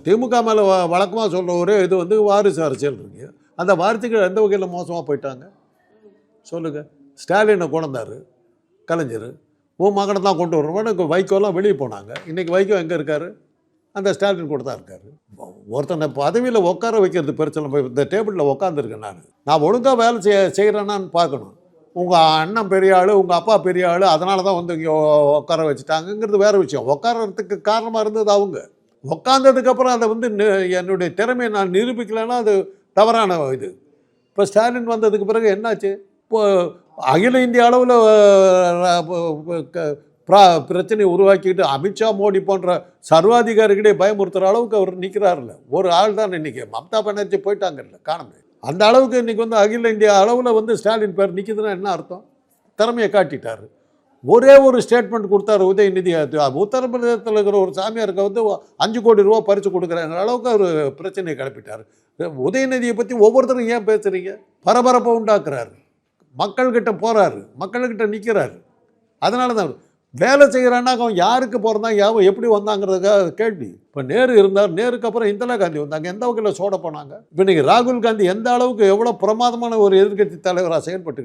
திமுக மேலே வழக்கமாக சொல்கிற ஒரே இது வந்து வாரிசு அரசியல் இருக்கு. அந்த வாரிசுகள் எந்த வகையில் மோசமாக போயிட்டாங்க சொல்லுங்கள். ஸ்டாலினை கொண்டாரு கலைஞர், உன் மகனை தான் கொண்டு வரணும். வைகோலாம் வெளியே போனாங்க. இன்றைக்கி வைகோ எங்கே இருக்கார்? அந்த ஸ்டாலின் கூட தான் இருக்கார். ஒருத்தனை பதவியில் உட்கார வைக்கிறது பிரச்சனை. இந்த டேபிளில் உட்காந்துருக்கேன், நான் ஒழுங்காக வேலை செய்கிறேன்னான்னு பார்க்கணும். உங்கள் அண்ணன் பெரிய ஆள், உங்கள் அப்பா பெரிய ஆள், அதனால தான் வந்து இங்கே உட்கார வச்சுட்டாங்கங்கிறது வேறு விஷயம். உட்காரத்துக்கு காரணமாக இருந்தது அவங்க. உட்காந்ததுக்கப்புறம் அதை வந்து என்னுடைய திறமையை நான் நிரூபிக்கலைன்னா அது தவறான இது. இப்போ ஸ்டாலின் வந்ததுக்கு பிறகு என்னாச்சு? இப்போ அகில இந்திய அளவில் பிரச்சனையை உருவாக்கிட்டு அமித்ஷா மோடி போன்ற சர்வாதிகாரிகளே பயமுறுத்துகிற அளவுக்கு அவர் நிற்கிறாருல்ல. ஒரு ஆள் தான் இன்றைக்கி மம்தா பானர்ஜி போயிட்டாங்கல்ல, காணமே. அந்த அளவுக்கு இன்றைக்கி வந்து அகில இந்தியா அளவில் வந்து ஸ்டாலின் பேர் நிற்கிதுன்னா என்ன அர்த்தம்? திறமையை காட்டிட்டார். ஒரே ஒரு ஸ்டேட்மெண்ட் கொடுத்தாரு உதயநிதி. உத்தரப்பிரதேசத்தில் இருக்கிற ஒரு சாமியாருக்கு வந்து 5 கோடி ரூபா பறித்து கொடுக்குறாங்க அளவுக்கு அவர் பிரச்சனையை கிளப்பிட்டார். உதயநிதியை பற்றி ஒவ்வொருத்தரும் ஏன் பேசுகிறீங்க? பரபரப்பை உண்டாக்குறாரு, மக்கள்கிட்ட போகிறாரு, மக்கள்கிட்ட நிற்கிறாரு. அதனால தான் வேலை செய்கிறான்னா அவன் யாருக்கு போகிறதா எப்படி வந்தாங்கிறதுக்காக கேள்வி. இப்போ நேரு இருந்தார், நேருக்கு அப்புறம் இந்திரா காந்தி வந்தாங்க. எந்த வகையில் சோட போனாங்க? இப்போ இன்றைக்கி ராகுல் காந்தி எந்த அளவுக்கு எவ்வளோ பிரமாதமான ஒரு எதிர்க்கட்சி தலைவராக செயல்பட்டுக்கிட்டு